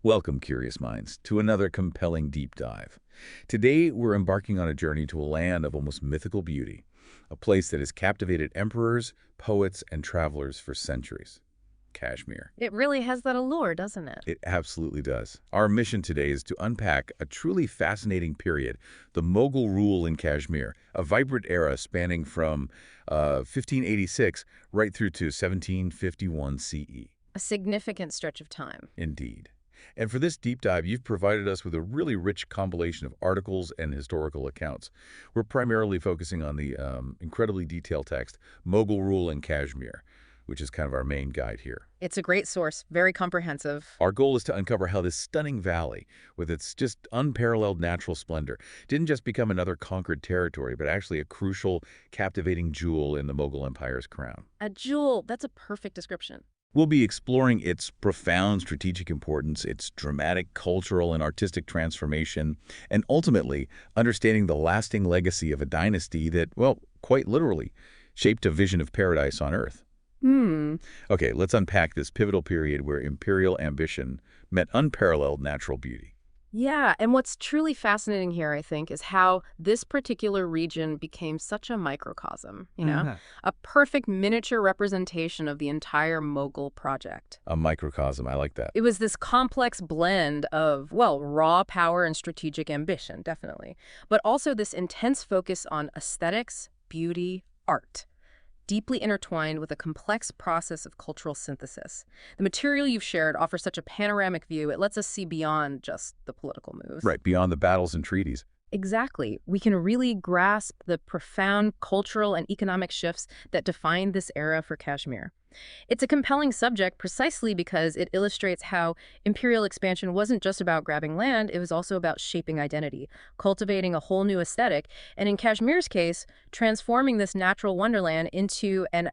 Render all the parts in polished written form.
Welcome, curious minds, to another compelling deep dive. Today, we're embarking on a journey to a land of almost mythical beauty, a place that has captivated emperors, poets, and travelers for centuries. Kashmir. It really has that allure, doesn't it? It absolutely does. Our mission today is to unpack a truly fascinating period, the Mughal rule in Kashmir, a vibrant era spanning from 1586 right through to 1751 CE. A significant stretch of time. Indeed. And for this deep dive, you've provided us with a really rich compilation of articles and historical accounts. We're primarily focusing on the incredibly detailed text, Mughal Rule in Kashmir, which is kind of our main guide here. It's a great source, very comprehensive. Our goal is to uncover how this stunning valley, with its just unparalleled natural splendor, didn't just become another conquered territory, but actually a crucial, captivating jewel in the Mughal Empire's crown. A jewel, that's a perfect description. We'll be exploring its profound strategic importance, its dramatic cultural and artistic transformation, and ultimately understanding the lasting legacy of a dynasty that, well, quite literally, shaped a vision of paradise on Earth. Okay, let's unpack this pivotal period where imperial ambition met unparalleled natural beauty. Yeah, and what's truly fascinating here, I think, is how this particular region became such a microcosm, a perfect miniature representation of the entire Mughal project. A microcosm, I like that. It was this complex blend of, well, raw power and strategic ambition, definitely, but also this intense focus on aesthetics, beauty, art, deeply intertwined with a complex process of cultural synthesis. The material you've shared offers such a panoramic view, it lets us see beyond just the political moves. Right, beyond the battles and treaties. Exactly. We can really grasp the profound cultural and economic shifts that defined this era for Kashmir. It's a compelling subject precisely because it illustrates how imperial expansion wasn't just about grabbing land, it was also about shaping identity, cultivating a whole new aesthetic, and in Kashmir's case, transforming this natural wonderland into an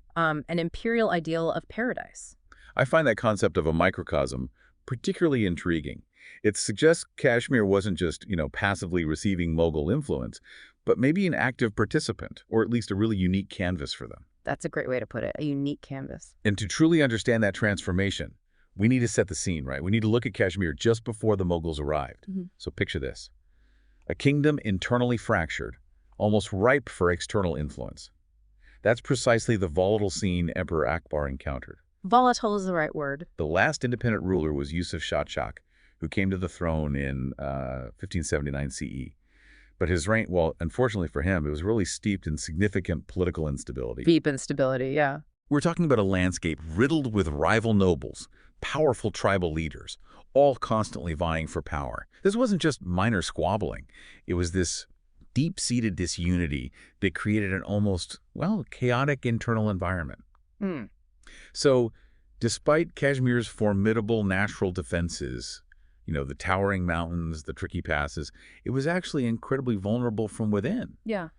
imperial ideal of paradise. I find that concept of a microcosm particularly intriguing. It suggests Kashmir wasn't just, passively receiving Mughal influence, but maybe an active participant, or at least a really unique canvas for them. That's a great way to put it, a unique canvas. And to truly understand that transformation, we need to set the scene, right? We need to look at Kashmir just before the Mughals arrived. So picture this. A kingdom internally fractured, almost ripe for external influence. That's precisely the volatile scene Emperor Akbar encountered. Volatile is the right word. The last independent ruler was Shah Jahan, who came to the throne in 1579 CE. But his reign, well, unfortunately for him, it was really steeped in significant political instability. Deep instability, yeah. We're talking about a landscape riddled with rival nobles, powerful tribal leaders, all constantly vying for power. This wasn't just minor squabbling. It was this deep-seated disunity that created an almost, well, chaotic internal environment. So, despite Kashmir's formidable natural defenses, the towering mountains, the tricky passes, it was actually incredibly vulnerable from within. Yeah.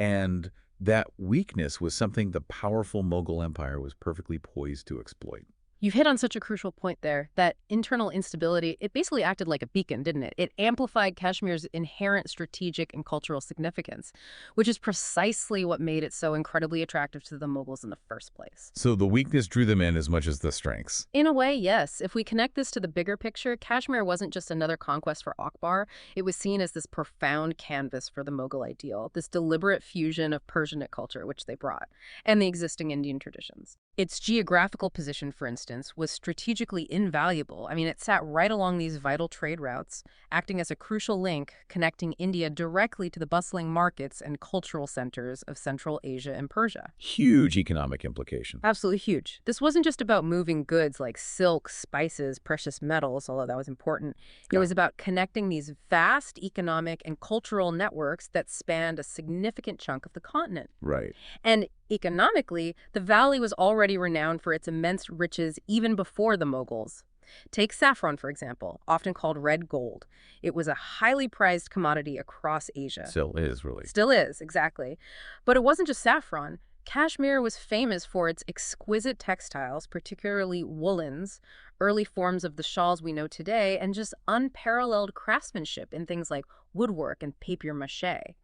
And that weakness was something the powerful Mughal Empire was perfectly poised to exploit. You've hit on such a crucial point there, that internal instability, it basically acted like a beacon, didn't it? It amplified Kashmir's inherent strategic and cultural significance, which is precisely what made it so incredibly attractive to the Mughals in the first place. So the weakness drew them in as much as the strengths. In a way, yes. If we connect this to the bigger picture, Kashmir wasn't just another conquest for Akbar. It was seen as this profound canvas for the Mughal ideal, this deliberate fusion of Persianate culture, which they brought, and the existing Indian traditions. Its geographical position, for instance, was strategically invaluable. I mean, it sat right along these vital trade routes, acting as a crucial link connecting India directly to the bustling markets and cultural centers of Central Asia and Persia. Huge economic implication. Absolutely huge. This wasn't just about moving goods like silk, spices, precious metals, although that was important. It was about connecting these vast economic and cultural networks that spanned a significant chunk of the continent. Right. And economically, the valley was already renowned for its immense riches even before the Mughals. Take saffron, for example, often called red gold. It was a highly prized commodity across Asia. Still is, really. Still is, exactly. But it wasn't just saffron. Kashmir was famous for its exquisite textiles, particularly woolens, early forms of the shawls we know today, and just unparalleled craftsmanship in things like woodwork and papier-mâché.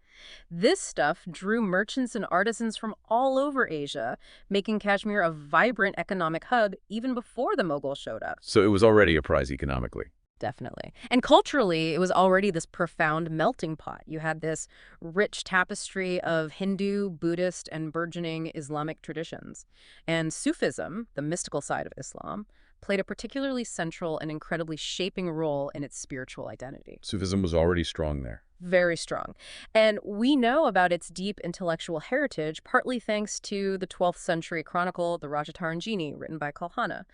This stuff drew merchants and artisans from all over Asia, making Kashmir a vibrant economic hub even before the Mughals showed up. So it was already a prize economically. Definitely. And culturally, it was already this profound melting pot. You had this rich tapestry of Hindu, Buddhist, and burgeoning Islamic traditions. And Sufism, the mystical side of Islam, played a particularly central and incredibly shaping role in its spiritual identity. Sufism was already strong there. Very strong. And we know about its deep intellectual heritage partly thanks to the 12th century chronicle, the Rajataranjini, written by Kalhana.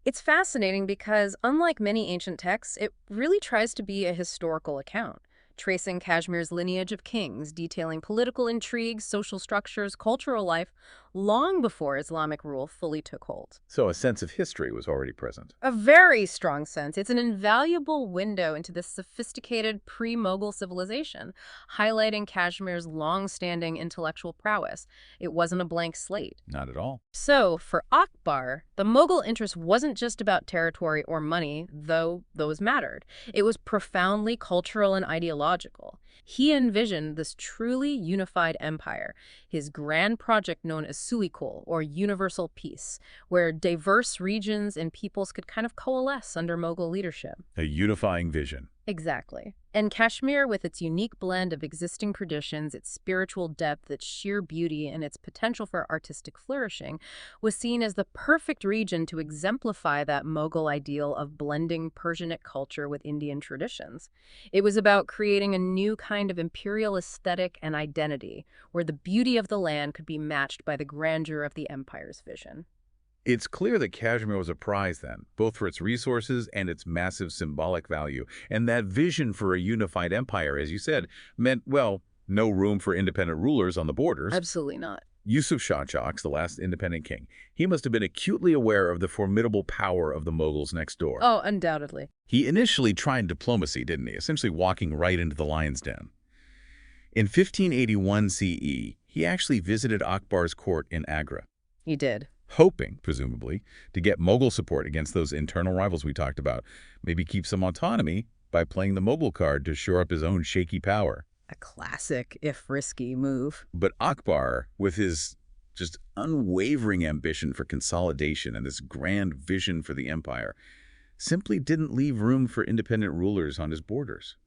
It's fascinating because, unlike many ancient texts, it really tries to be a historical account, tracing Kashmir's lineage of kings, detailing political intrigues, social structures, cultural life, long before Islamic rule fully took hold. So a sense of history was already present. A very strong sense. It's an invaluable window into this sophisticated pre-Mughal civilization, highlighting Kashmir's long-standing intellectual prowess. It wasn't a blank slate. Not at all. So, for Akbar, the Mughal interest wasn't just about territory or money, though those mattered. It was profoundly cultural and ideological. He envisioned this truly unified empire, his grand project known as Sulikul, or universal peace, where diverse regions and peoples could kind of coalesce under Mughal leadership. A unifying vision. Exactly. And Kashmir, with its unique blend of existing traditions, its spiritual depth, its sheer beauty, and its potential for artistic flourishing, was seen as the perfect region to exemplify that Mughal ideal of blending Persianate culture with Indian traditions. It was about creating a new kind of imperial aesthetic and identity, where the beauty of the land could be matched by the grandeur of the empire's vision. It's clear that Kashmir was a prize then, both for its resources and its massive symbolic value. And that vision for a unified empire, as you said, meant, well, no room for independent rulers on the borders. Absolutely not. Yusuf Shah Jahan, the last independent king, he must have been acutely aware of the formidable power of the Mughals next door. Oh, undoubtedly. He initially tried diplomacy, didn't he? Essentially walking right into the lion's den. In 1581 CE, he actually visited Akbar's court in Agra, He did. hoping, presumably, to get Mughal support against those internal rivals we talked about, maybe keep some autonomy by playing the Mughal card to shore up his own shaky power. A classic, if risky, move. But Akbar, with his just unwavering ambition for consolidation and this grand vision for the empire, simply didn't leave room for independent rulers on his borders,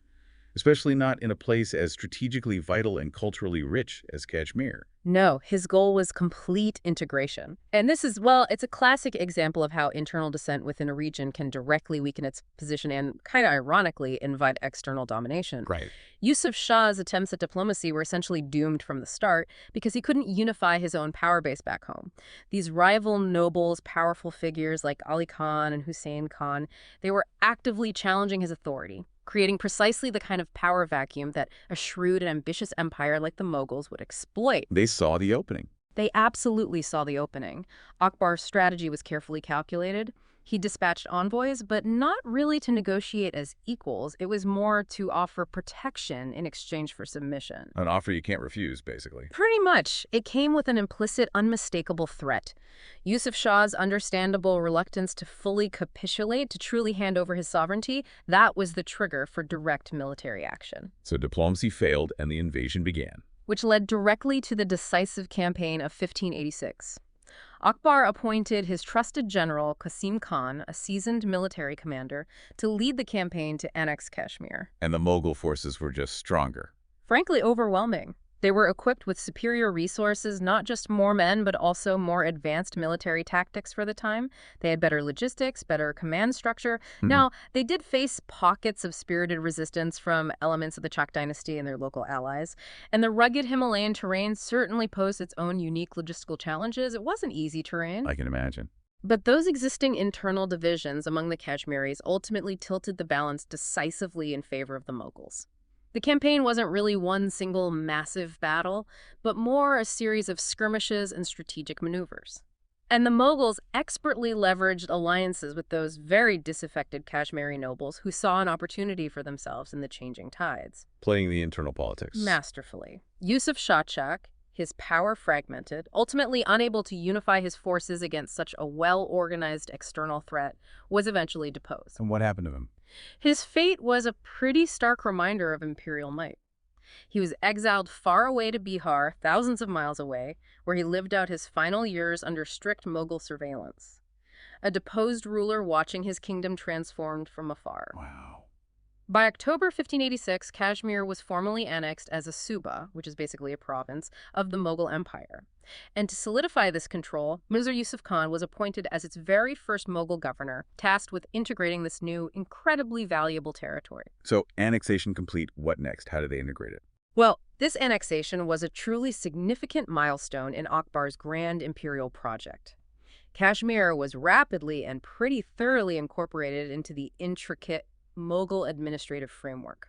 especially not in a place as strategically vital and culturally rich as Kashmir. No, his goal was complete integration. And this is, well, it's a classic example of how internal dissent within a region can directly weaken its position and, kind of ironically, invite external domination. Right. Yusuf Shah's attempts at diplomacy were essentially doomed from the start because he couldn't unify his own power base back home. These rival nobles, powerful figures like Ali Khan and Hussein Khan, they were actively challenging his authority, creating precisely the kind of power vacuum that a shrewd and ambitious empire like the Mughals would exploit. They saw the opening. They absolutely saw the opening. Akbar's strategy was carefully calculated. He dispatched envoys, but not really to negotiate as equals. It was more to offer protection in exchange for submission. An offer you can't refuse, basically. Pretty much. It came with an implicit, unmistakable threat. Yusuf Shah's understandable reluctance to fully capitulate, to truly hand over his sovereignty, that was the trigger for direct military action. So diplomacy failed and the invasion began. Which led directly to the decisive campaign of 1586. Akbar appointed his trusted general, Qasim Khan, a seasoned military commander, to lead the campaign to annex Kashmir. And the Mughal forces were just stronger. Frankly, overwhelming. They were equipped with superior resources, not just more men, but also more advanced military tactics for the time. They had better logistics, better command structure. Now, they did face pockets of spirited resistance from elements of the Chak dynasty and their local allies. And the rugged Himalayan terrain certainly posed its own unique logistical challenges. It wasn't easy terrain. I can imagine. But those existing internal divisions among the Kashmiris ultimately tilted the balance decisively in favor of the Mughals. The campaign wasn't really one single massive battle, but more a series of skirmishes and strategic maneuvers. And the Mughals expertly leveraged alliances with those very disaffected Kashmiri nobles who saw an opportunity for themselves in the changing tides. Playing the internal politics. Masterfully. Yusuf Shah Jahan, his power fragmented, ultimately unable to unify his forces against such a well-organized external threat, was eventually deposed. And what happened to him? His fate was a pretty stark reminder of imperial might. He was exiled far away to Bihar, thousands of miles away, where he lived out his final years under strict Mughal surveillance. a deposed ruler watching his kingdom transformed from afar. Wow. By October 1586, Kashmir was formally annexed as a Suba, which is basically a province, of the Mughal Empire. And to solidify this control, Mirza Yusuf Khan was appointed as its very first Mughal governor, tasked with integrating this new, incredibly valuable territory. So annexation complete, what next? How do they integrate it? Well, this annexation was a truly significant milestone in Akbar's grand imperial project. Kashmir was rapidly and pretty thoroughly incorporated into the intricate Mughal administrative framework.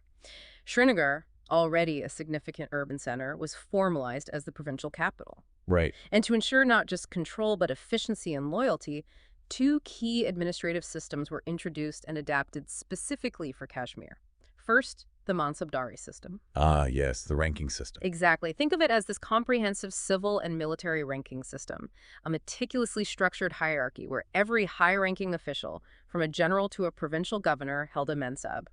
Srinagar, already a significant urban center, was formalized as the provincial capital. Right. And to ensure not just control but efficiency and loyalty, two key administrative systems were introduced and adapted specifically for Kashmir. First, the Mansabdari system. Ah, yes, the ranking system. Exactly. Think of it as this comprehensive civil and military ranking system, a meticulously structured hierarchy where every high-ranking official, from a general to a provincial governor, held a mensab.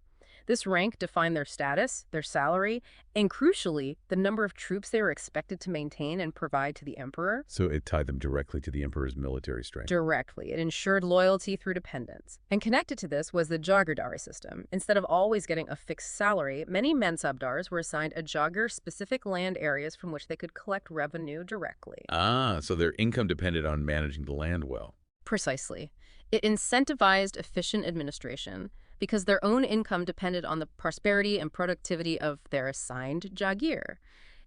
This rank defined their status, their salary, and crucially, the number of troops they were expected to maintain and provide to the emperor. So it tied them directly to the emperor's military strength. Directly. It ensured loyalty through dependence. And connected to this was the Jagirdari system. Instead of always getting a fixed salary, many Mansabdars were assigned a Jagir-specific land areas from which they could collect revenue directly. Ah, so their income depended on managing the land well. Precisely. It incentivized efficient administration because their own income depended on the prosperity and productivity of their assigned Jagir.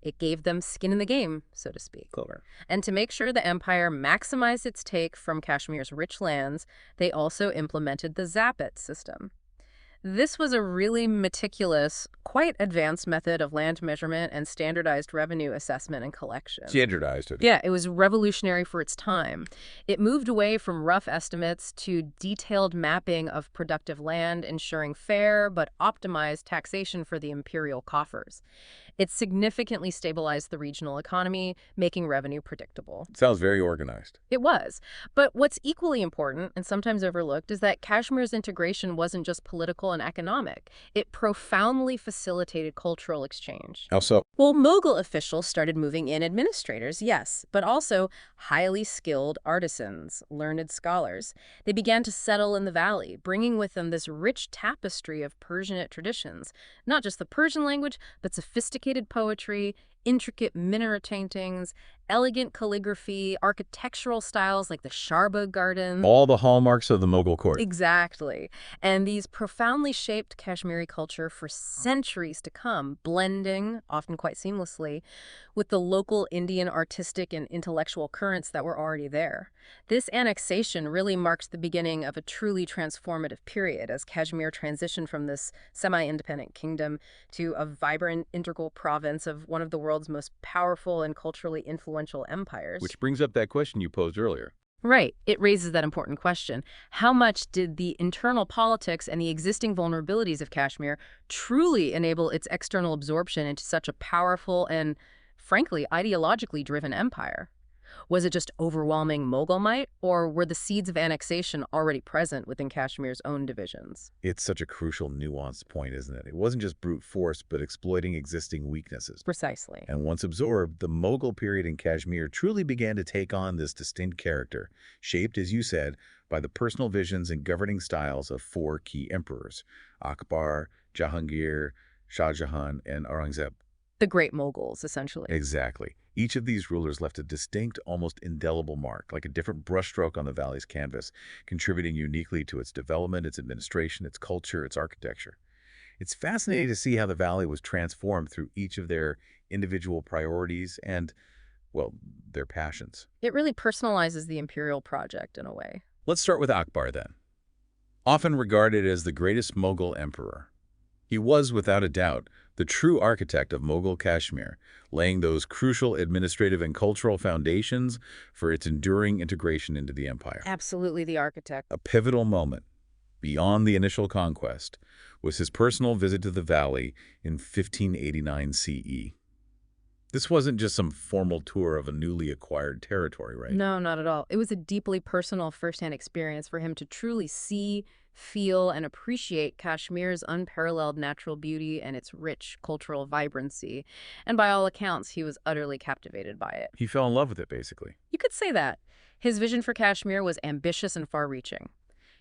It gave them skin in the game, so to speak. Clever. And to make sure the empire maximized its take from Kashmir's rich lands, they also implemented the Zapit system. This was a really meticulous, quite advanced method of land measurement and standardized revenue assessment and collection. Standardized it. Yeah, it was revolutionary for its time. It moved away from rough estimates to detailed mapping of productive land, ensuring fair but optimized taxation for the imperial coffers. It significantly stabilized the regional economy, making revenue predictable. Sounds very organized. It was. But what's equally important, and sometimes overlooked, is that Kashmir's integration wasn't just political and economic. It profoundly facilitated cultural exchange. How so? Well, Mughal officials started moving in administrators, yes, but also highly skilled artisans, learned scholars. They began to settle in the valley, bringing with them this rich tapestry of Persianate traditions, not just the Persian language, but sophisticated poetry, intricate minaret paintings, elegant calligraphy, architectural styles like the Sharbagh Garden. All the hallmarks of the Mughal court. Exactly. And these profoundly shaped Kashmiri culture for centuries to come, blending, often quite seamlessly, with the local Indian artistic and intellectual currents that were already there. This annexation really marks the beginning of a truly transformative period as Kashmir transitioned from this semi-independent kingdom to a vibrant, integral province of one of the world's most powerful and culturally influential empires. Which brings up that question you posed earlier. Right. It raises that important question. How much did the internal politics and the existing vulnerabilities of Kashmir truly enable its external absorption into such a powerful and, frankly, ideologically driven empire? Was it just overwhelming Mughal might, or were the seeds of annexation already present within Kashmir's own divisions? It's such a crucial, nuanced point, isn't it? It wasn't just brute force, but exploiting existing weaknesses. Precisely. And once absorbed, the Mughal period in Kashmir truly began to take on this distinct character, shaped, as you said, by the personal visions and governing styles of four key emperors: Akbar, Jahangir, Shah Jahan, and Aurangzeb. The great Mughals, essentially. Exactly. Each of these rulers left a distinct, almost indelible mark, like a different brushstroke on the valley's canvas, contributing uniquely to its development, its administration, its culture, its architecture. It's fascinating to see how the valley was transformed through each of their individual priorities and, well, their passions. It really personalizes the imperial project in a way. Let's start with Akbar, then. Often regarded as the greatest Mughal emperor, he was, without a doubt, the true architect of Mughal Kashmir, laying those crucial administrative and cultural foundations for its enduring integration into the empire. Absolutely the architect. A pivotal moment, beyond the initial conquest, was his personal visit to the valley in 1589 CE. This wasn't just some formal tour of a newly acquired territory, right? No, not at all. It was a deeply personal first-hand experience for him to truly see, feel, and appreciate Kashmir's unparalleled natural beauty and its rich cultural vibrancy. And by all accounts, he was utterly captivated by it. He fell in love with it, basically. You could say that. His vision for Kashmir was ambitious and far-reaching.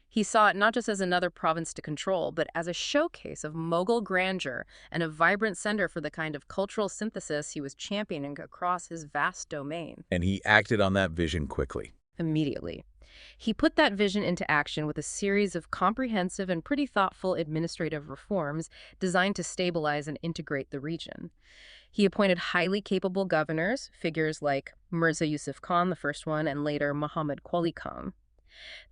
He saw it not just as another province to control, but as a showcase of Mughal grandeur and a vibrant center for the kind of cultural synthesis he was championing across his vast domain. And he acted on that vision quickly. Immediately. He put that vision into action with a series of comprehensive and pretty thoughtful administrative reforms designed to stabilize and integrate the region. He appointed highly capable governors, figures like Mirza Yusuf Khan, the first one, and later Muhammad Qali Khan.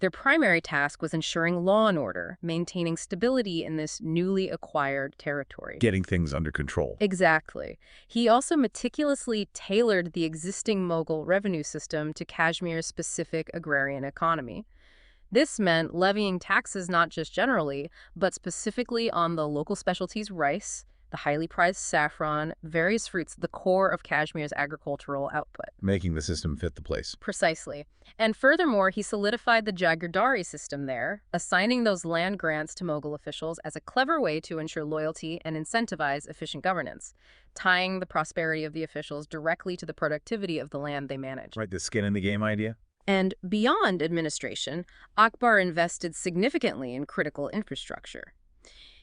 Their primary task was ensuring law and order, maintaining stability in this newly acquired territory. Getting things under control. Exactly. He also meticulously tailored the existing Mughal revenue system to Kashmir's specific agrarian economy. This meant levying taxes not just generally, but specifically on the local specialties rice, the highly prized saffron, various fruits, the core of Kashmir's agricultural output. Making the system fit the place. Precisely. And furthermore, he solidified the Jagirdari system there, assigning those land grants to Mughal officials as a clever way to ensure loyalty and incentivize efficient governance, tying the prosperity of the officials directly to the productivity of the land they managed. Right, the skin in the game idea? And beyond administration, Akbar invested significantly in critical infrastructure.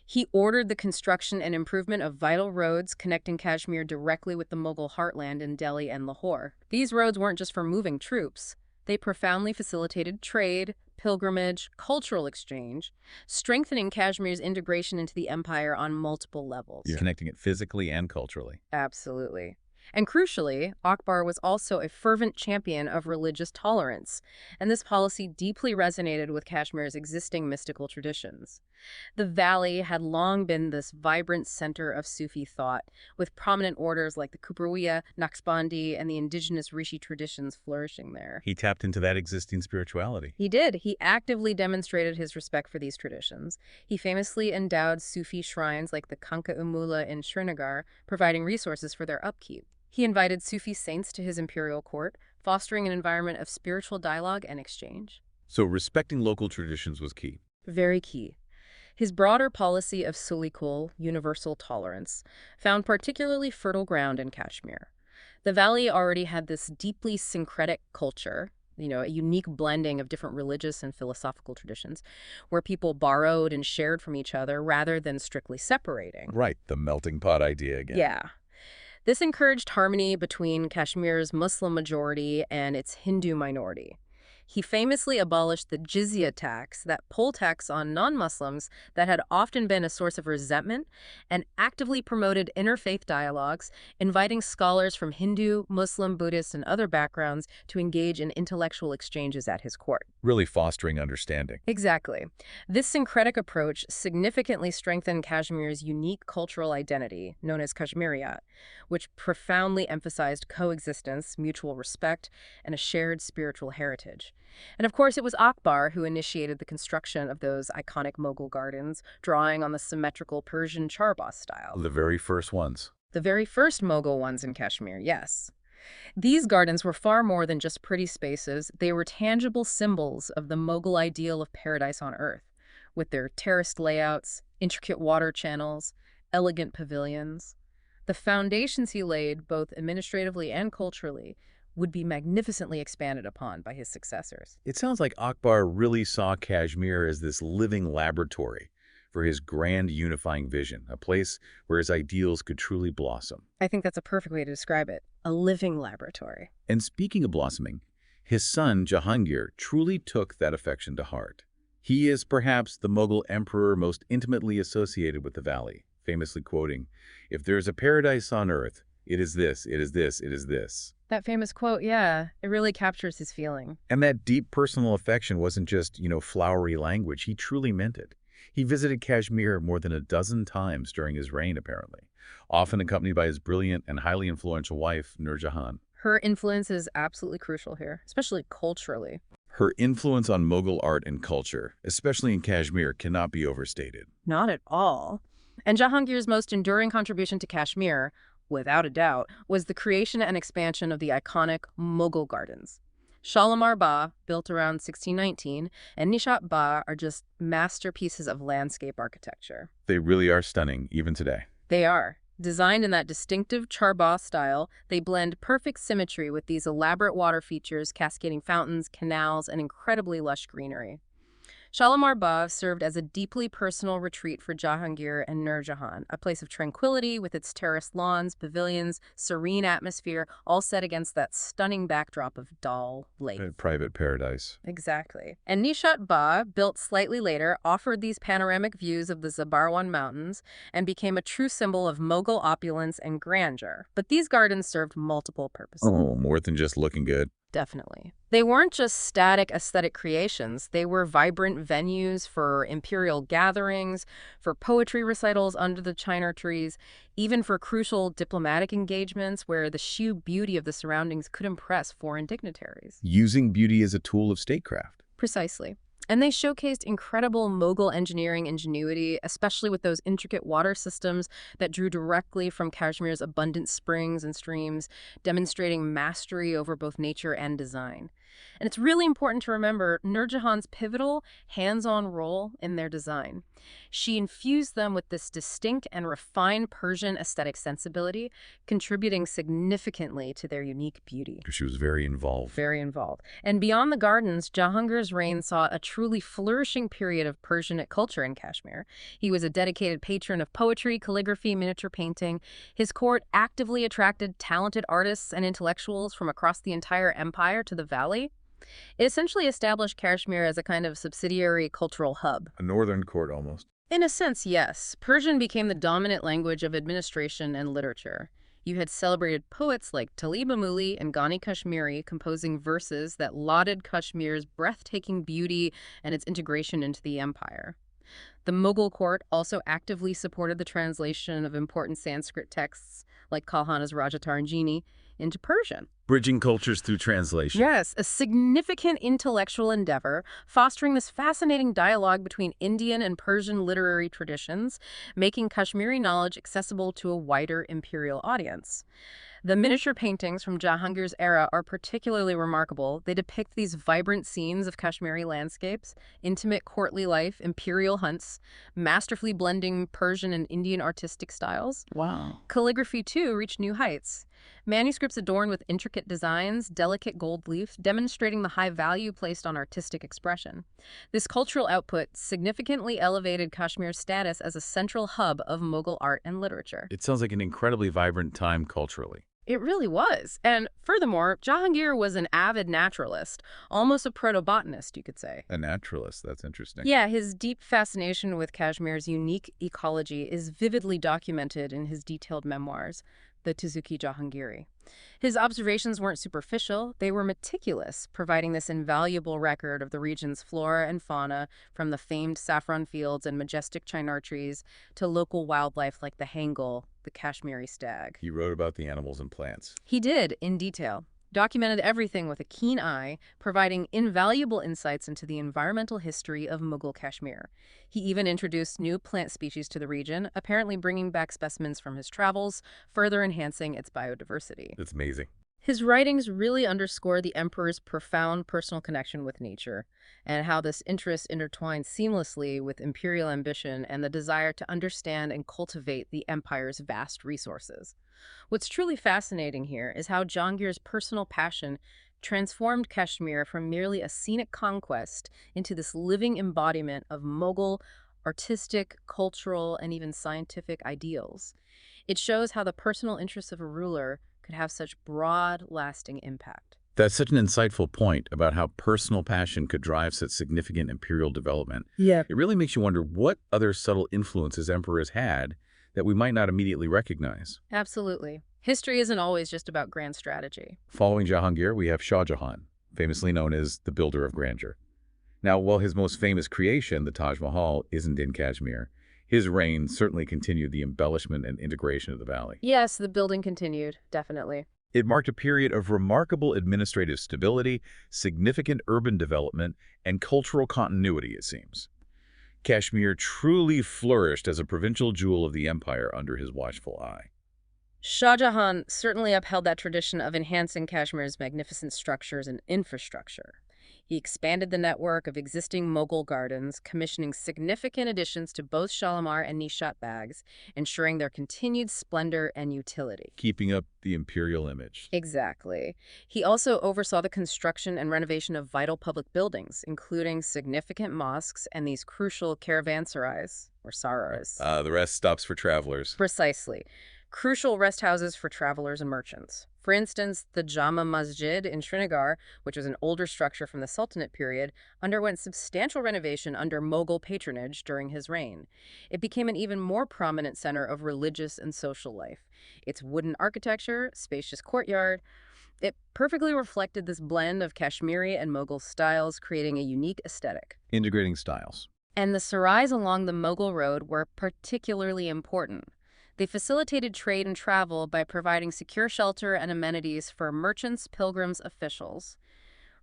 He ordered the construction and improvement of vital roads connecting Kashmir directly with the Mughal heartland in Delhi and Lahore. These roads weren't just for moving troops. They profoundly facilitated trade, pilgrimage, cultural exchange, strengthening Kashmir's integration into the empire on multiple levels. You're connecting it physically and culturally. Absolutely. And crucially, Akbar was also a fervent champion of religious tolerance, and this policy deeply resonated with Kashmir's existing mystical traditions. The valley had long been this vibrant center of Sufi thought, with prominent orders like the Kubrawiya, Naqshbandi, and the indigenous Rishi traditions flourishing there. He tapped into that existing spirituality. He did. He actively demonstrated his respect for these traditions. He famously endowed Sufi shrines like the Kanka-Umula in Srinagar, providing resources for their upkeep. He invited Sufi saints to his imperial court, fostering an environment of spiritual dialogue and exchange. So respecting local traditions was key. Very key. His broader policy of Sulikul, universal tolerance, found particularly fertile ground in Kashmir. The valley already had this deeply syncretic culture, a unique blending of different religious and philosophical traditions, where people borrowed and shared from each other rather than strictly separating. Right, the melting pot idea again. Yeah. This encouraged harmony between Kashmir's Muslim majority and its Hindu minority. He famously abolished the jizya tax, that poll tax on non-Muslims that had often been a source of resentment, and actively promoted interfaith dialogues, inviting scholars from Hindu, Muslim, Buddhist, and other backgrounds to engage in intellectual exchanges at his court. Really fostering understanding. Exactly. This syncretic approach significantly strengthened Kashmir's unique cultural identity, known as Kashmiriyat, which profoundly emphasized coexistence, mutual respect, and a shared spiritual heritage. And of course, it was Akbar who initiated the construction of those iconic Mughal gardens, drawing on the symmetrical Persian charbagh style. The very first ones. The very first Mughal ones in Kashmir, yes. These gardens were far more than just pretty spaces. They were tangible symbols of the Mughal ideal of paradise on earth, with their terraced layouts, intricate water channels, elegant pavilions. The foundations he laid, both administratively and culturally, would be magnificently expanded upon by his successors. It sounds like Akbar really saw Kashmir as this living laboratory for his grand unifying vision, a place where his ideals could truly blossom. I think that's a perfect way to describe it, a living laboratory. And speaking of blossoming, his son Jahangir truly took that affection to heart. He is perhaps the Mughal emperor most intimately associated with the valley, famously quoting, "If there is a paradise on earth, it is this, it is this, it is this." That famous quote, yeah, it really captures his feeling. And that deep personal affection wasn't just, flowery language. He truly meant it. He visited Kashmir more than a dozen times during his reign, apparently, often accompanied by his brilliant and highly influential wife, Nur Jahan. Her influence is absolutely crucial here, especially culturally. Her influence on Mughal art and culture, especially in Kashmir, cannot be overstated. Not at all. And Jahangir's most enduring contribution to Kashmir, without a doubt, was the creation and expansion of the iconic Mughal gardens. Shalimar Bagh, built around 1619, and Nishat Bagh are just masterpieces of landscape architecture. They really are stunning, even today. They are. Designed in that distinctive charbagh style, they blend perfect symmetry with these elaborate water features, cascading fountains, canals, and incredibly lush greenery. Shalimar Bagh served as a deeply personal retreat for Jahangir and Nur Jahan, a place of tranquility with its terraced lawns, pavilions, serene atmosphere, all set against that stunning backdrop of Dal Lake. A private paradise. Exactly. And Nishat Bagh, built slightly later, offered these panoramic views of the Zabarwan Mountains and became a true symbol of Mughal opulence and grandeur. But these gardens served multiple purposes. Oh, more than just looking good. Definitely. They weren't just static aesthetic creations. They were vibrant venues for imperial gatherings, for poetry recitals under the chinar trees, even for crucial diplomatic engagements where the sheer beauty of the surroundings could impress foreign dignitaries. Using beauty as a tool of statecraft. Precisely. And they showcased incredible Mughal engineering ingenuity, especially with those intricate water systems that drew directly from Kashmir's abundant springs and streams, demonstrating mastery over both nature and design. And it's really important to remember Nur Jahan's pivotal, hands-on role in their design. She infused them with this distinct and refined Persian aesthetic sensibility, contributing significantly to their unique beauty. She was very involved. Very involved. And beyond the gardens, Jahangir's reign saw a truly flourishing period of Persianate culture in Kashmir. He was a dedicated patron of poetry, calligraphy, miniature painting. His court actively attracted talented artists and intellectuals from across the entire empire to the valley. It essentially established Kashmir as a kind of subsidiary cultural hub. A northern court, almost. In a sense, yes. Persian became the dominant language of administration and literature. You had celebrated poets like Talib Amuli and Ghani Kashmiri composing verses that lauded Kashmir's breathtaking beauty and its integration into the empire. The Mughal court also actively supported the translation of important Sanskrit texts like Kalhana's Rajataranjini into Persian. Bridging cultures through translation. Yes, a significant intellectual endeavor, fostering this fascinating dialogue between Indian and Persian literary traditions, making Kashmiri knowledge accessible to a wider imperial audience. The miniature paintings from Jahangir's era are particularly remarkable. They depict these vibrant scenes of Kashmiri landscapes, intimate courtly life, imperial hunts, masterfully blending Persian and Indian artistic styles. Wow. Calligraphy, too, reached new heights. Manuscripts adorned with intricate designs, delicate gold leaf, demonstrating the high value placed on artistic expression. This cultural output significantly elevated Kashmir's status as a central hub of Mughal art and literature. It sounds like an incredibly vibrant time culturally. It really was. And furthermore, Jahangir was an avid naturalist, almost a proto-botanist, you could say. A naturalist, that's interesting. Yeah, his deep fascination with Kashmir's unique ecology is vividly documented in his detailed memoirs, the Tizuki Jahangiri. His observations weren't superficial, they were meticulous, providing this invaluable record of the region's flora and fauna, from the famed saffron fields and majestic chinar trees to local wildlife like the Hangal, the Kashmiri stag. He wrote about the animals and plants. He did, in detail. Documented everything with a keen eye, providing invaluable insights into the environmental history of Mughal Kashmir. He even introduced new plant species to the region, apparently bringing back specimens from his travels, further enhancing its biodiversity. That's amazing. His writings really underscore the emperor's profound personal connection with nature, and how this interest intertwined seamlessly with imperial ambition and the desire to understand and cultivate the empire's vast resources. What's truly fascinating here is how Jahangir's personal passion transformed Kashmir from merely a scenic conquest into this living embodiment of Mughal artistic, cultural, and even scientific ideals. It shows how the personal interests of a ruler could have such broad, lasting impact. That's such an insightful point about how personal passion could drive such significant imperial development. Yeah. It really makes you wonder what other subtle influences emperors had that we might not immediately recognize. Absolutely. History isn't always just about grand strategy. Following Jahangir, we have Shah Jahan, famously known as the builder of grandeur. Now, while his most famous creation, the Taj Mahal, isn't in Kashmir, his reign certainly continued the embellishment and integration of the valley. Yes, the building continued, definitely. It marked a period of remarkable administrative stability, significant urban development, and cultural continuity, it seems. Kashmir truly flourished as a provincial jewel of the empire under his watchful eye. Shah Jahan certainly upheld that tradition of enhancing Kashmir's magnificent structures and infrastructure. He expanded the network of existing Mughal gardens, commissioning significant additions to both Shalimar and Nishat Bags, ensuring their continued splendor and utility. Keeping up the imperial image. Exactly. He also oversaw the construction and renovation of vital public buildings, including significant mosques and these crucial caravanserais, or saras. The rest stops for travelers. Precisely. Crucial rest houses for travelers and merchants. For instance, the Jama Masjid in Srinagar, which was an older structure from the Sultanate period, underwent substantial renovation under Mughal patronage during his reign. It became an even more prominent center of religious and social life. Its wooden architecture, spacious courtyard, it perfectly reflected this blend of Kashmiri and Mughal styles, creating a unique aesthetic. Integrating styles. And the sarais along the Mughal road were particularly important. They facilitated trade and travel by providing secure shelter and amenities for merchants, pilgrims, officials,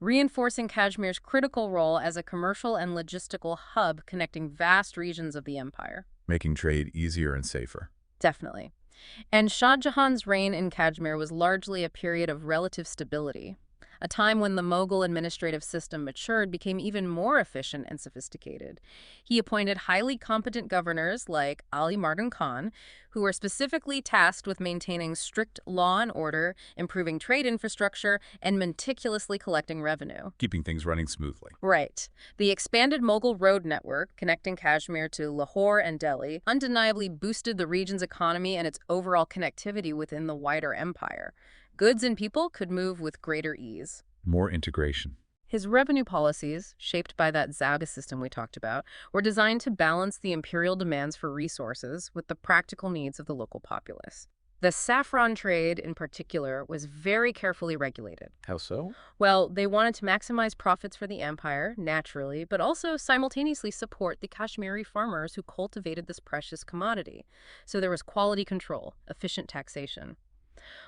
reinforcing Kashmir's critical role as a commercial and logistical hub connecting vast regions of the empire. Making trade easier and safer. Definitely. And Shah Jahan's reign in Kashmir was largely a period of relative stability. A time when the Mughal administrative system matured became even more efficient and sophisticated. He appointed highly competent governors like Ali Mardan Khan, who were specifically tasked with maintaining strict law and order, improving trade infrastructure, and meticulously collecting revenue. Keeping things running smoothly. Right. The expanded Mughal road network, connecting Kashmir to Lahore and Delhi, undeniably boosted the region's economy and its overall connectivity within the wider empire. Goods and people could move with greater ease. More integration. His revenue policies, shaped by that Zaga system we talked about, were designed to balance the imperial demands for resources with the practical needs of the local populace. The saffron trade, in particular, was very carefully regulated. How so? Well, they wanted to maximize profits for the empire, naturally, but also simultaneously support the Kashmiri farmers who cultivated this precious commodity. So there was quality control, efficient taxation.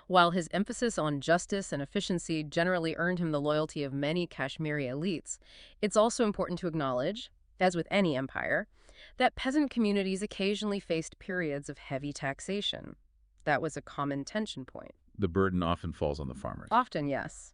While his emphasis on justice and efficiency generally earned him the loyalty of many Kashmiri elites, it's also important to acknowledge, as with any empire, that peasant communities occasionally faced periods of heavy taxation. That was a common tension point. The burden often falls on the farmers. Often, yes.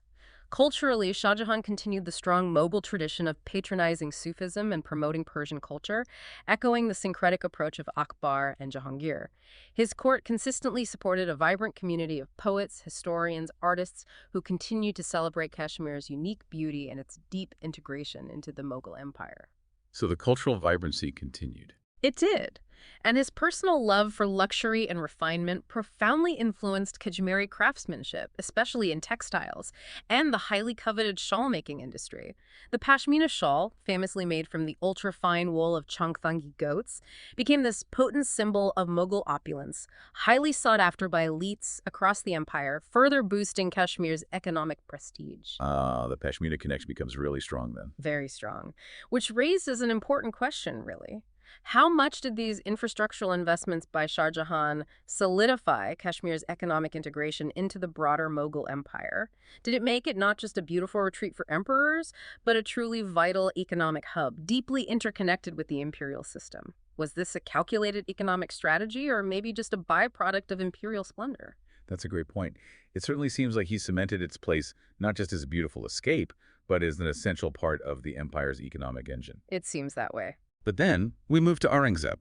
Culturally, Shah Jahan continued the strong Mughal tradition of patronizing Sufism and promoting Persian culture, echoing the syncretic approach of Akbar and Jahangir. His court consistently supported a vibrant community of poets, historians, artists who continued to celebrate Kashmir's unique beauty and its deep integration into the Mughal Empire. So the cultural vibrancy continued. It did. And his personal love for luxury and refinement profoundly influenced Kashmiri craftsmanship, especially in textiles, and the highly coveted shawl-making industry. The pashmina shawl, famously made from the ultra-fine wool of Changthangi goats, became this potent symbol of Mughal opulence, highly sought after by elites across the empire, further boosting Kashmir's economic prestige. The Pashmina connection becomes really strong then. Very strong. Which raises an important question, really. How much did these infrastructural investments by Shah Jahan solidify Kashmir's economic integration into the broader Mughal empire? Did it make it not just a beautiful retreat for emperors, but a truly vital economic hub, deeply interconnected with the imperial system? Was this a calculated economic strategy, or maybe just a byproduct of imperial splendor? That's a great point. It certainly seems like he cemented its place not just as a beautiful escape, but as an essential part of the empire's economic engine. It seems that way. But then we move to Aurangzeb,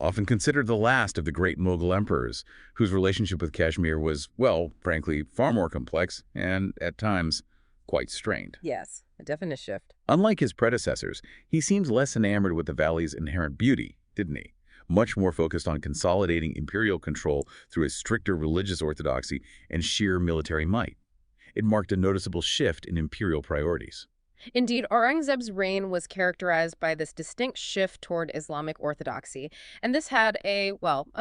often considered the last of the great Mughal emperors, whose relationship with Kashmir was, well, frankly, far more complex and, at times, quite strained. Yes, a definite shift. Unlike his predecessors, he seemed less enamored with the valley's inherent beauty, didn't he? Much more focused on consolidating imperial control through a stricter religious orthodoxy and sheer military might. It marked a noticeable shift in imperial priorities. Indeed, Aurangzeb's reign was characterized by this distinct shift toward Islamic orthodoxy, and this had a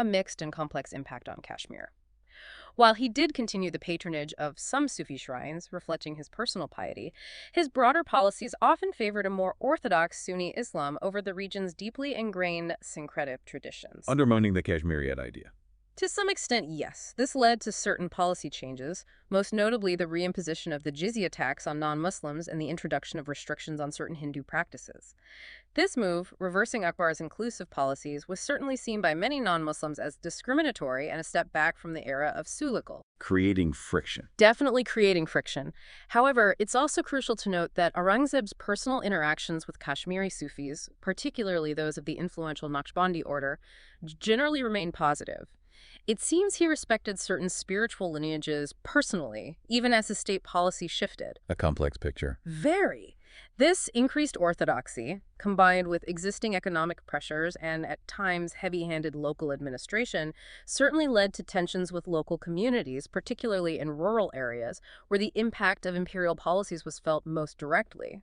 mixed and complex impact on Kashmir. While he did continue the patronage of some Sufi shrines, reflecting his personal piety, his broader policies often favored a more orthodox Sunni Islam over the region's deeply ingrained syncretic traditions. Undermining the Kashmirite idea. To some extent, yes. This led to certain policy changes, most notably the reimposition of the jizya tax on non-Muslims and the introduction of restrictions on certain Hindu practices. This move, reversing Akbar's inclusive policies, was certainly seen by many non-Muslims as discriminatory and a step back from the era of Sulukul, Creating friction. definitely creating friction. However, it's also crucial to note that Aurangzeb's personal interactions with Kashmiri Sufis, particularly those of the influential Naqshbandi order, generally remain positive. It seems he respected certain spiritual lineages personally, even as his state policy shifted. A complex picture. Very. This increased orthodoxy, combined with existing economic pressures and at times heavy-handed local administration, certainly led to tensions with local communities, particularly in rural areas, where the impact of imperial policies was felt most directly.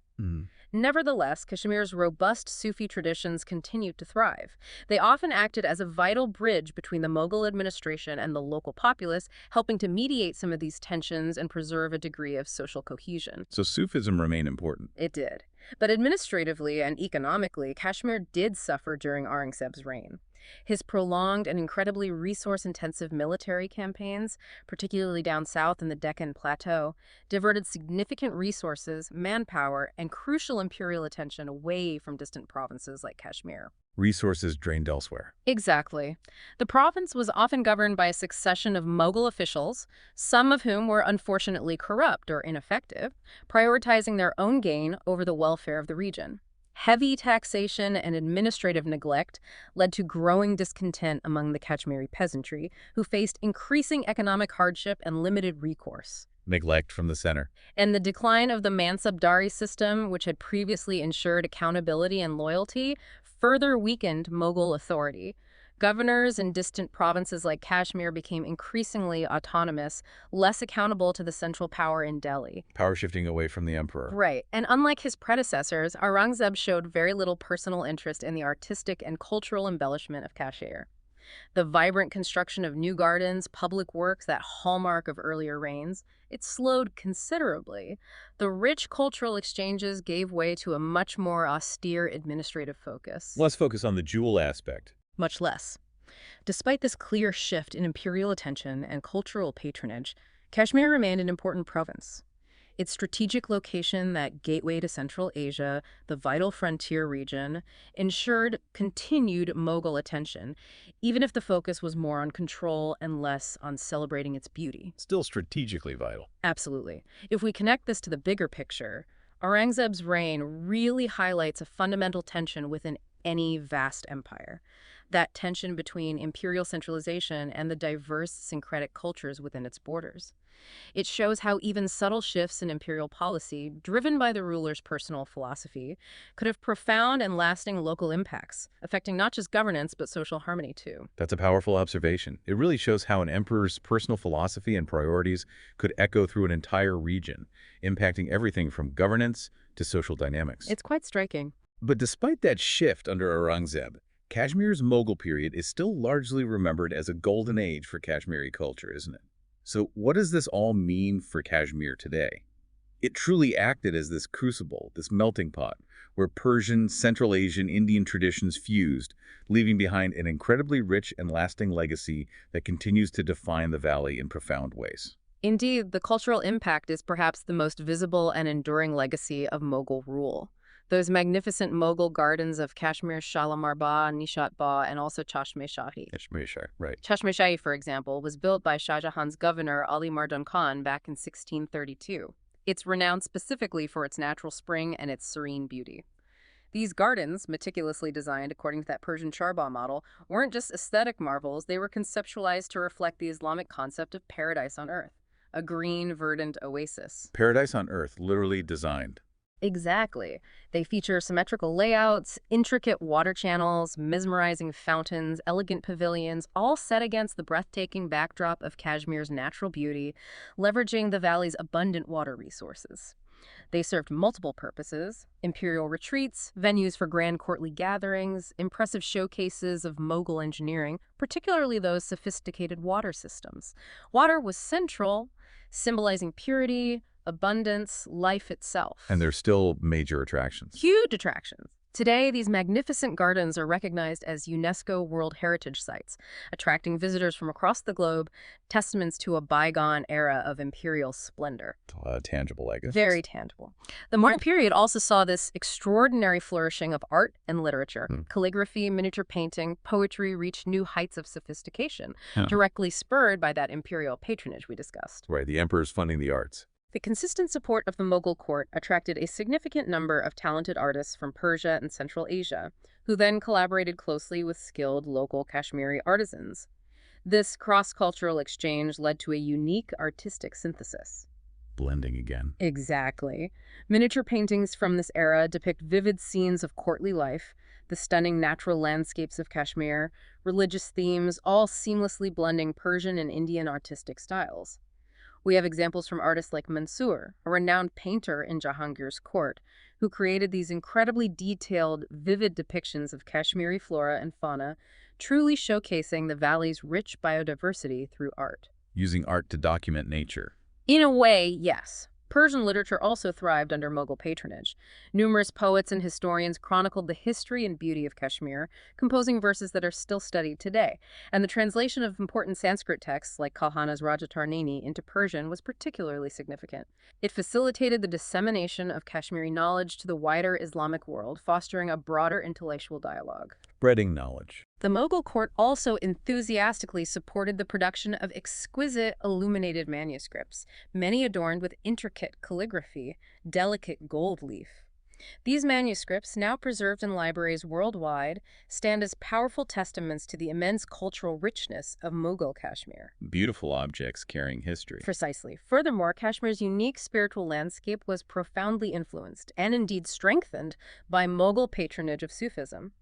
Nevertheless, Kashmir's robust Sufi traditions continued to thrive. They often acted as a vital bridge between the Mughal administration and the local populace, helping to mediate some of these tensions and preserve a degree of social cohesion. So Sufism remained important. It did. But administratively and economically, Kashmir did suffer during Aurangzeb's reign. His prolonged and incredibly resource-intensive military campaigns, particularly down south in the Deccan Plateau, diverted significant resources, manpower, and crucial imperial attention away from distant provinces like Kashmir. Resources drained elsewhere. Exactly. The province was often governed by a succession of Mughal officials, some of whom were unfortunately corrupt or ineffective, prioritizing their own gain over the welfare of the region. Heavy taxation and administrative neglect led to growing discontent among the Kashmiri peasantry, who faced increasing economic hardship and limited recourse. Neglect from the center. And the decline of the Mansabdari system, which had previously ensured accountability and loyalty, further weakened Mughal authority. Governors in distant provinces like Kashmir became increasingly autonomous, less accountable to the central power in Delhi. Power shifting away from the emperor. Right. And unlike his predecessors, Aurangzeb showed very little personal interest in the artistic and cultural embellishment of Kashmir. The vibrant construction of new gardens, public works, that hallmark of earlier reigns, it slowed considerably. The rich cultural exchanges gave way to a much more austere administrative focus. Let's focus on the jewel aspect. Much less. Despite this clear shift in imperial attention and cultural patronage, Kashmir remained an important province. Its strategic location, that gateway to Central Asia, the vital frontier region, ensured continued Mughal attention, even if the focus was more on control and less on celebrating its beauty. Still strategically vital. Absolutely. If we connect this to the bigger picture, Aurangzeb's reign really highlights a fundamental tension within any vast empire. That tension between imperial centralization and the diverse syncretic cultures within its borders. It shows how even subtle shifts in imperial policy, driven by the ruler's personal philosophy, could have profound and lasting local impacts, affecting not just governance but social harmony too. That's a powerful observation. It really shows how an emperor's personal philosophy and priorities could echo through an entire region, impacting everything from governance to social dynamics. It's quite striking. But despite that shift under Aurangzeb, Kashmir's Mughal period is still largely remembered as a golden age for Kashmiri culture, isn't it? So what does this all mean for Kashmir today? It truly acted as this crucible, this melting pot, where Persian, Central Asian, Indian traditions fused, leaving behind an incredibly rich and lasting legacy that continues to define the valley in profound ways. Indeed, the cultural impact is perhaps the most visible and enduring legacy of Mughal rule. Those magnificent Mughal gardens of Kashmir's Shalimar Bagh, Nishat Bagh, and also Chashme-Shahi. Kashmir, right. Chashme-Shahi, for example, was built by Shah Jahan's governor Ali Mardan Khan back in 1632. It's renowned specifically for its natural spring and its serene beauty. These gardens, meticulously designed according to that Persian charbagh model, weren't just aesthetic marvels, they were conceptualized to reflect the Islamic concept of paradise on earth, a green, verdant oasis. Paradise on earth, literally designed. Exactly. They feature symmetrical layouts, intricate water channels, mesmerizing fountains, elegant pavilions, all set against the breathtaking backdrop of Kashmir's natural beauty, leveraging the valley's abundant water resources. They served multiple purposes: imperial retreats, venues for grand courtly gatherings, impressive showcases of Mughal engineering, particularly those sophisticated water systems. Water was central, symbolizing purity, abundance, life itself. And they're still major attractions. Huge attractions. Today, these magnificent gardens are recognized as UNESCO World Heritage Sites, attracting visitors from across the globe, testaments to a bygone era of imperial splendor. Tangible legacies. Very tangible. The Mughal period also saw this extraordinary flourishing of art and literature. Calligraphy, miniature painting, poetry reached new heights of sophistication, directly spurred by that imperial patronage we discussed. Right, the emperor's funding the arts. The consistent support of the Mughal court attracted a significant number of talented artists from Persia and Central Asia, who then collaborated closely with skilled local Kashmiri artisans. This cross-cultural exchange led to a unique artistic synthesis. Blending again. Exactly. Miniature paintings from this era depict vivid scenes of courtly life, the stunning natural landscapes of Kashmir, religious themes, all seamlessly blending Persian and Indian artistic styles. We have examples from artists like Mansour, a renowned painter in Jahangir's court, who created these incredibly detailed, vivid depictions of Kashmiri flora and fauna, truly showcasing the valley's rich biodiversity through art. Using art to document nature. In a way, yes. Persian literature also thrived under Mughal patronage. Numerous poets and historians chronicled the history and beauty of Kashmir, composing verses that are still studied today. And the translation of important Sanskrit texts like Kalhana's Rajatarnini into Persian was particularly significant. It facilitated the dissemination of Kashmiri knowledge to the wider Islamic world, fostering a broader intellectual dialogue. Spreading knowledge. The Mughal court also enthusiastically supported the production of exquisite illuminated manuscripts, many adorned with intricate calligraphy, delicate gold leaf. These manuscripts, now preserved in libraries worldwide, stand as powerful testaments to the immense cultural richness of Mughal Kashmir. Beautiful objects carrying history. Precisely. Furthermore, Kashmir's unique spiritual landscape was profoundly influenced, and indeed strengthened, by Mughal patronage of Sufism.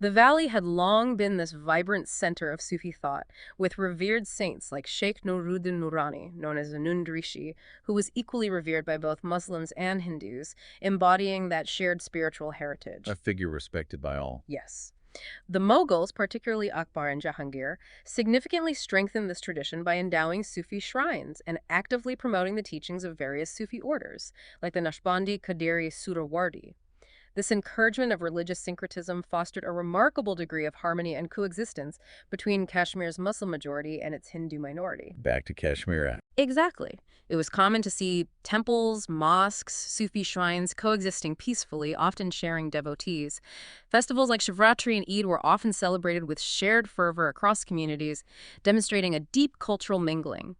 The valley had long been this vibrant center of Sufi thought, with revered saints like Sheikh Nuruddin Nurani, known as Anand Rishi, who was equally revered by both Muslims and Hindus, embodying that shared spiritual heritage. A figure respected by all. Yes. The Mughals, particularly Akbar and Jahangir, significantly strengthened this tradition by endowing Sufi shrines and actively promoting the teachings of various Sufi orders, like the Naqshbandi Qadiri Surawardi. This encouragement of religious syncretism fostered a remarkable degree of harmony and coexistence between Kashmir's Muslim majority and its Hindu minority. Back to Kashmir. Exactly. It was common to see temples, mosques, Sufi shrines coexisting peacefully, often sharing devotees. Festivals like Shivratri and Eid were often celebrated with shared fervor across communities, demonstrating a deep cultural mingling.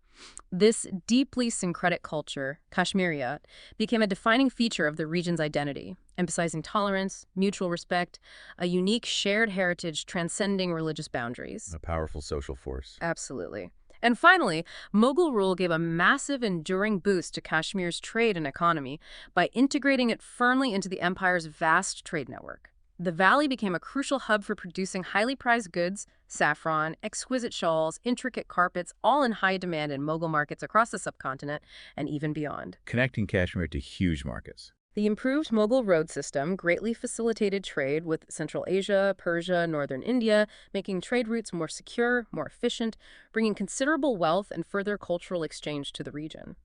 This deeply syncretic culture, Kashmiriyat, became a defining feature of the region's identity, emphasizing tolerance, mutual respect, a unique shared heritage transcending religious boundaries. A powerful social force. Absolutely. And finally, Mughal rule gave a massive, enduring boost to Kashmir's trade and economy by integrating it firmly into the empire's vast trade network. The valley became a crucial hub for producing highly prized goods, saffron, exquisite shawls, intricate carpets, all in high demand in Mughal markets across the subcontinent and even beyond. Connecting Kashmir to huge markets. The improved Mughal road system greatly facilitated trade with Central Asia, Persia, northern India, making trade routes more secure, more efficient, bringing considerable wealth and further cultural exchange to the region.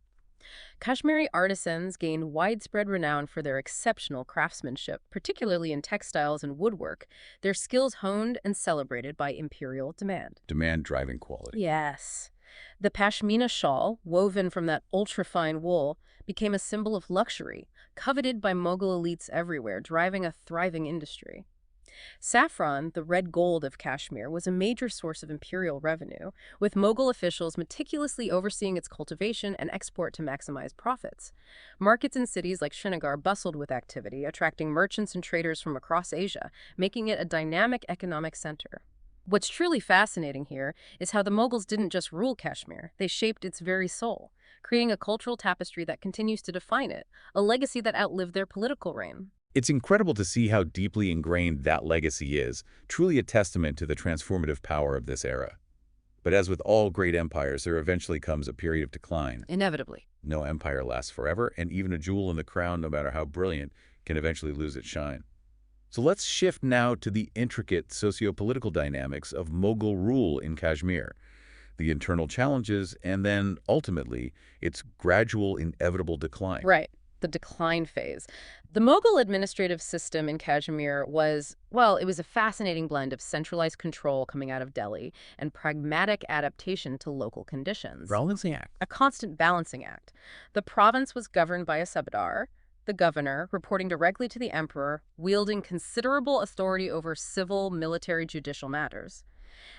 Kashmiri artisans gained widespread renown for their exceptional craftsmanship, particularly in textiles and woodwork, their skills honed and celebrated by imperial demand. Demand driving quality. Yes. The pashmina shawl, woven from that ultrafine wool, became a symbol of luxury, coveted by Mughal elites everywhere, driving a thriving industry. Saffron, the red gold of Kashmir, was a major source of imperial revenue, with Mughal officials meticulously overseeing its cultivation and export to maximize profits. Markets in cities like Srinagar bustled with activity, attracting merchants and traders from across Asia, making it a dynamic economic center. What's truly fascinating here is how the Mughals didn't just rule Kashmir, they shaped its very soul, creating a cultural tapestry that continues to define it, a legacy that outlived their political reign. It's incredible to see how deeply ingrained that legacy is, truly a testament to the transformative power of this era. But as with all great empires, there eventually comes a period of decline. Inevitably. No empire lasts forever, and even a jewel in the crown, no matter how brilliant, can eventually lose its shine. So let's shift now to the intricate socio-political dynamics of Mughal rule in Kashmir, the internal challenges, and then, ultimately, its gradual, inevitable decline. Right. The decline phase. The Mughal administrative system in Kashmir was, well, it was a fascinating blend of centralized control coming out of Delhi and pragmatic adaptation to local conditions. Balancing act. A constant balancing act. The province was governed by a subadar, the governor, reporting directly to the emperor, wielding considerable authority over civil, military, judicial matters.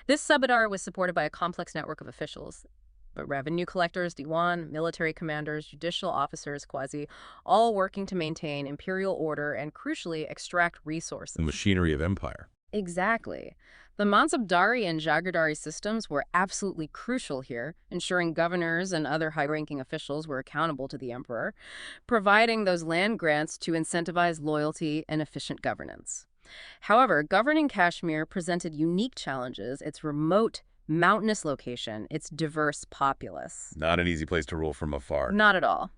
This subadar was supported by a complex network of officials, but revenue collectors, diwan, military commanders, judicial officers, quasi, all working to maintain imperial order and, crucially, extract resources. The machinery of empire. Exactly. The Mansabdari and Jagirdari systems were absolutely crucial here, ensuring governors and other high-ranking officials were accountable to the emperor, providing those land grants to incentivize loyalty and efficient governance. However, governing Kashmir presented unique challenges. Its remote, mountainous location, its diverse populace. Not an easy place to rule from afar. Not at all.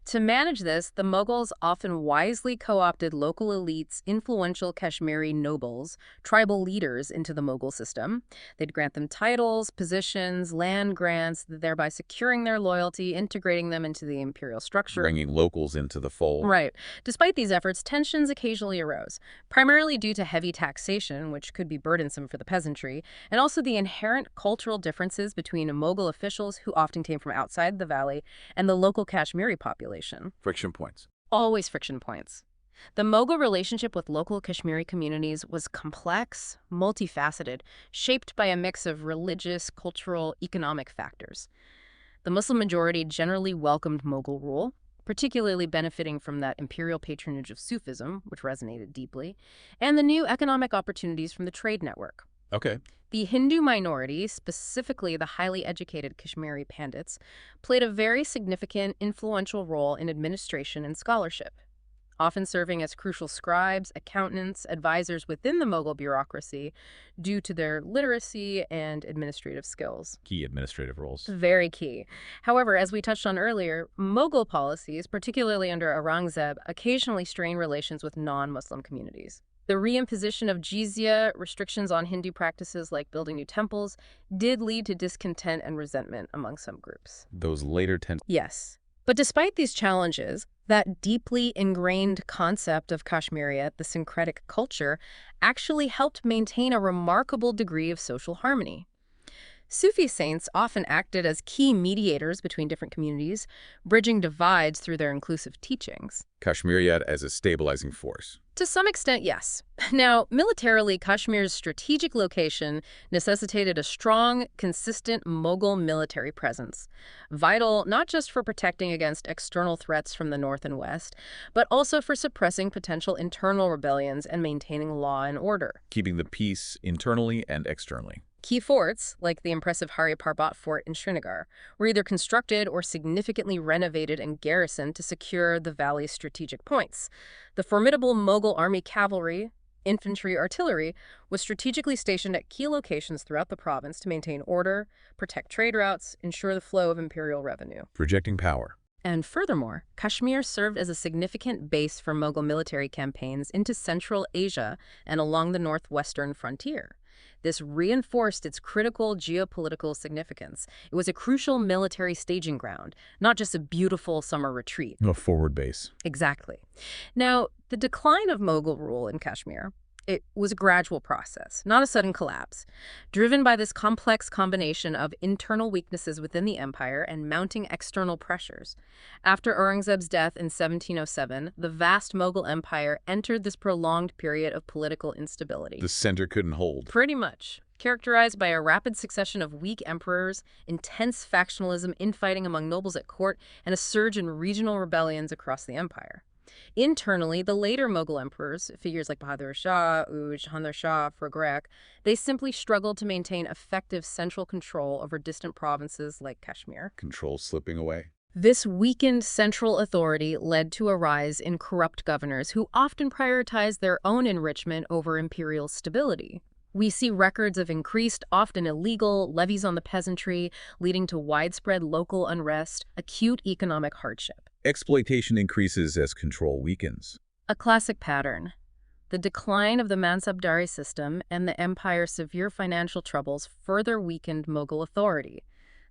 To manage this, the Mughals often wisely co-opted local elites, influential Kashmiri nobles, tribal leaders into the Mughal system. They'd grant them titles, positions, land grants, thereby securing their loyalty, integrating them into the imperial structure. Bringing locals into the fold. Right. Despite these efforts, tensions occasionally arose, primarily due to heavy taxation, which could be burdensome for the peasantry, and also the inherent cultural differences between Mughal officials, who often came from outside the valley, and the local Kashmiri population. Friction points. Always friction points. The Mughal relationship with local Kashmiri communities was complex, multifaceted, shaped by a mix of religious, cultural, economic factors. The Muslim majority generally welcomed Mughal rule, particularly benefiting from that imperial patronage of Sufism, which resonated deeply, and the new economic opportunities from the trade network. Okay. The Hindu minority, specifically the highly educated Kashmiri Pandits, played a very significant, influential role in administration and scholarship, often serving as crucial scribes, accountants, advisors within the Mughal bureaucracy due to their literacy and administrative skills. Key administrative roles. Very key. However, as we touched on earlier, Mughal policies, particularly under Aurangzeb, occasionally strain relations with non-Muslim communities. The reimposition of jizya, restrictions on Hindu practices like building new temples, did lead to discontent and resentment among some groups. Those later Yes. But despite these challenges, that deeply ingrained concept of Kashmiriyat, the syncretic culture, actually helped maintain a remarkable degree of social harmony. Sufi saints often acted as key mediators between different communities, bridging divides through their inclusive teachings. Kashmiriyat as a stabilizing force. To some extent, yes. Now, militarily, Kashmir's strategic location necessitated a strong, consistent Mughal military presence, vital not just for protecting against external threats from the north and west, but also for suppressing potential internal rebellions and maintaining law and order. Keeping the peace internally and externally. Key forts, like the impressive Hari Parbat fort in Srinagar, were either constructed or significantly renovated and garrisoned to secure the valley's strategic points. The formidable Mughal army cavalry, infantry, artillery was strategically stationed at key locations throughout the province to maintain order, protect trade routes, ensure the flow of imperial revenue. Projecting power. And furthermore, Kashmir served as a significant base for Mughal military campaigns into Central Asia and along the northwestern frontier. This reinforced its critical geopolitical significance. It was a crucial military staging ground, not just a beautiful summer retreat. A forward base. Exactly. Now, the decline of Mughal rule in Kashmir, it was a gradual process, not a sudden collapse, driven by this complex combination of internal weaknesses within the empire and mounting external pressures. After Aurangzeb's death in 1707, the vast Mughal empire entered this prolonged period of political instability. The center couldn't hold. Pretty much. Characterized by a rapid succession of weak emperors, intense factionalism, infighting among nobles at court, and a surge in regional rebellions across the empire. Internally, the later Mughal emperors, figures like Bahadur Shah, Jahangir Shah, Frogrek, they simply struggled to maintain effective central control over distant provinces like Kashmir. Control slipping away. This weakened central authority led to a rise in corrupt governors who often prioritized their own enrichment over imperial stability. We see records of increased, often illegal, levies on the peasantry, leading to widespread local unrest, acute economic hardship. Exploitation increases as control weakens. A classic pattern. The decline of the Mansabdari system and the empire's severe financial troubles further weakened Mughal authority.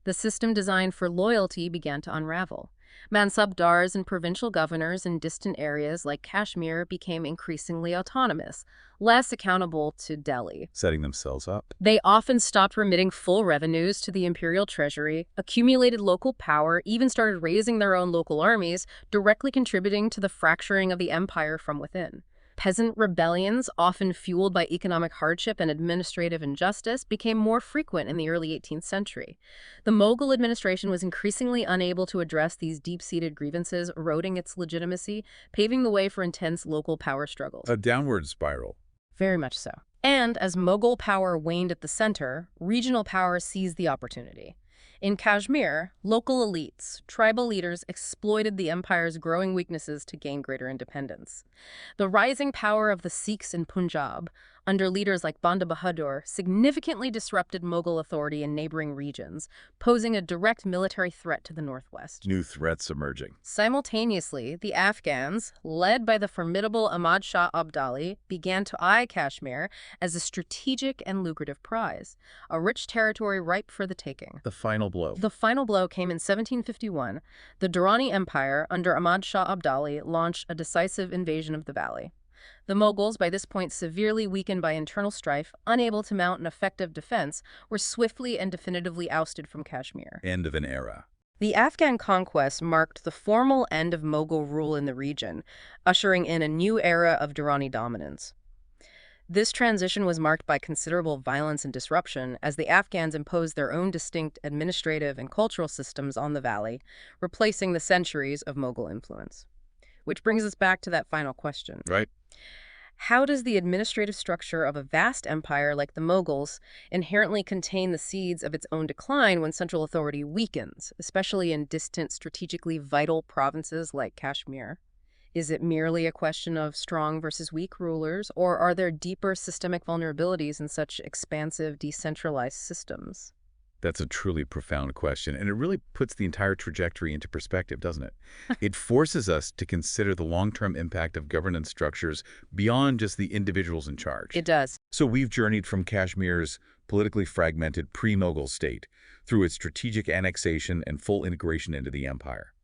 The system designed for loyalty began to unravel, Mansabdars and provincial governors in distant areas like Kashmir became increasingly autonomous, less accountable to Delhi. Setting themselves up. They often stopped remitting full revenues to the imperial treasury, accumulated local power, even started raising their own local armies, directly contributing to the fracturing of the empire from within. Peasant rebellions, often fueled by economic hardship and administrative injustice, became more frequent in the early 18th century. The Mughal administration was increasingly unable to address these deep-seated grievances, eroding its legitimacy, paving the way for intense local power struggles. A downward spiral. Very much so. And as Mughal power waned at the center, regional power seized the opportunity. In Kashmir, local elites, tribal leaders exploited the empire's growing weaknesses to gain greater independence. The rising power of the Sikhs in Punjab, under leaders like Banda Bahadur, significantly disrupted Mughal authority in neighboring regions, posing a direct military threat to the northwest. New threats emerging. Simultaneously, the Afghans, led by the formidable Ahmad Shah Abdali, began to eye Kashmir as a strategic and lucrative prize, a rich territory ripe for the taking. The final blow. The final blow came in 1751. The Durrani Empire, under Ahmad Shah Abdali, launched a decisive invasion of the valley. The Mughals, by this point severely weakened by internal strife, unable to mount an effective defense, were swiftly and definitively ousted from Kashmir. End of an era. The Afghan conquest marked the formal end of Mughal rule in the region, ushering in a new era of Durrani dominance. This transition was marked by considerable violence and disruption as the Afghans imposed their own distinct administrative and cultural systems on the valley, replacing the centuries of Mughal influence. Which brings us back to that final question. Right. How does the administrative structure of a vast empire like the Mughals inherently contain the seeds of its own decline when central authority weakens, especially in distant, strategically vital provinces like Kashmir? Is it merely a question of strong versus weak rulers, or are there deeper systemic vulnerabilities in such expansive, decentralized systems? That's a truly profound question, and it really puts the entire trajectory into perspective, doesn't it? It forces us to consider the long-term impact of governance structures beyond just the individuals in charge. It does. So we've journeyed from Kashmir's politically fragmented pre-Mughal state through its strategic annexation and full integration into the empire.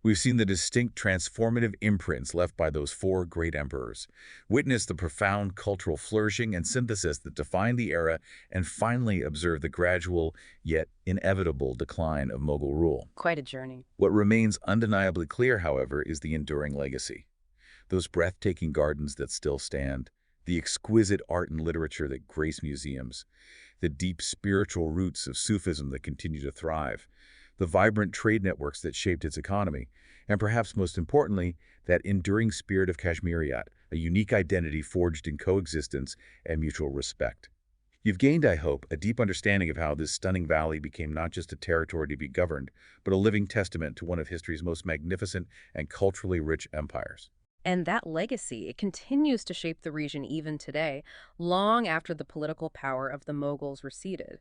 We've seen the distinct transformative imprints left by those four great emperors, witnessed the profound cultural flourishing and synthesis that defined the era, and finally observed the gradual, yet inevitable, decline of Mughal rule. Quite a journey. What remains undeniably clear, however, is the enduring legacy. Those breathtaking gardens that still stand, the exquisite art and literature that grace museums, the deep spiritual roots of Sufism that continue to thrive, the vibrant trade networks that shaped its economy, and perhaps most importantly, that enduring spirit of Kashmiriyat, a unique identity forged in coexistence and mutual respect. You've gained, I hope, a deep understanding of how this stunning valley became not just a territory to be governed, but a living testament to one of history's most magnificent and culturally rich empires. And that legacy, it continues to shape the region even today, long after the political power of the Mughals receded.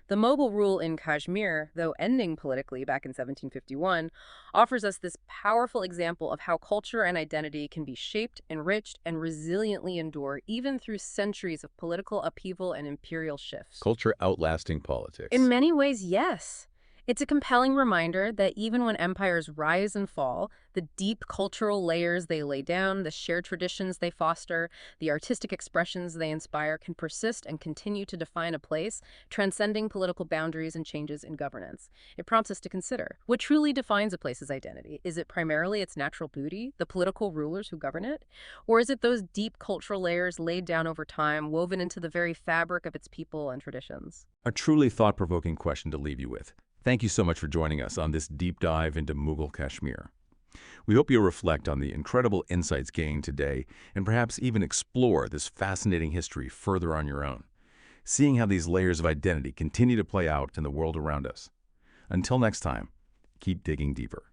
The Mughal rule in Kashmir, though ending politically back in 1751, offers us this powerful example of how culture and identity can be shaped, enriched, and resiliently endure even through centuries of political upheaval and imperial shifts. Culture outlasting politics. In many ways, yes. It's a compelling reminder that even when empires rise and fall, the deep cultural layers they lay down, the shared traditions they foster, the artistic expressions they inspire can persist and continue to define a place, transcending political boundaries and changes in governance. It prompts us to consider, what truly defines a place's identity? Is it primarily its natural beauty, the political rulers who govern it? Or is it those deep cultural layers laid down over time, woven into the very fabric of its people and traditions? A truly thought-provoking question to leave you with. Thank you so much for joining us on this deep dive into Mughal Kashmir. We hope you'll reflect on the incredible insights gained today and perhaps even explore this fascinating history further on your own, seeing how these layers of identity continue to play out in the world around us. Until next time, keep digging deeper.